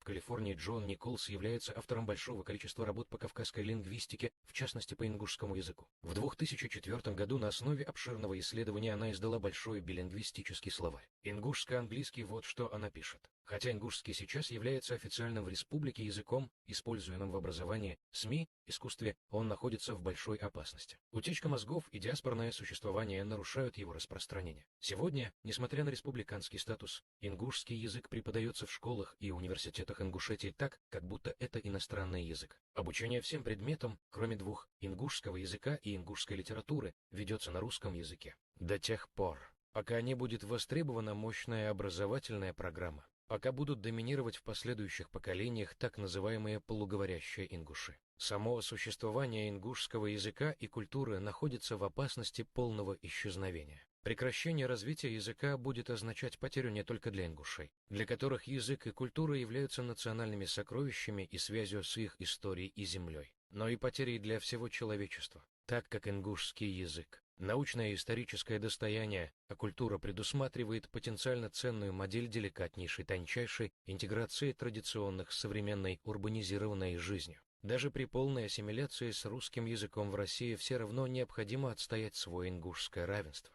Калифорнии Джон Николс является автором большого количества работ по кавказской лингвистике, в частности по ингушскому языку. В 2004 году на основе обширного исследования она издала большой билингвистический словарь. Ингушско-английский, вот что она пишет. Хотя ингушский сейчас является официальным в республике языком, используемым в образовании, СМИ, искусстве, он находится в большой опасности. Утечка мозгов и диаспорное существование нарушают его распространение. Сегодня, несмотря на республиканский статус, ингушский язык преподается в школах и университетах Ингушетии так, как будто это иностранный язык. Обучение всем предметам, кроме двух, ингушского языка и ингушской литературы, ведется на русском языке. До тех пор, пока не будет востребована мощная образовательная программа, пока будут доминировать в последующих поколениях так называемые полуговорящие ингуши. Само существование ингушского языка и культуры находится в опасности полного исчезновения. Прекращение развития языка будет означать потерю не только для ингушей, для которых язык и культура являются национальными сокровищами и связью с их историей и землей, но и потерей для всего человечества, так как ингушский язык — научное и историческое достояние, а культура предусматривает потенциально ценную модель деликатнейшей, тончайшей интеграции традиционных с современной урбанизированной жизнью. Даже при полной ассимиляции с русским языком в России все равно необходимо отстоять свое ингушское равенство.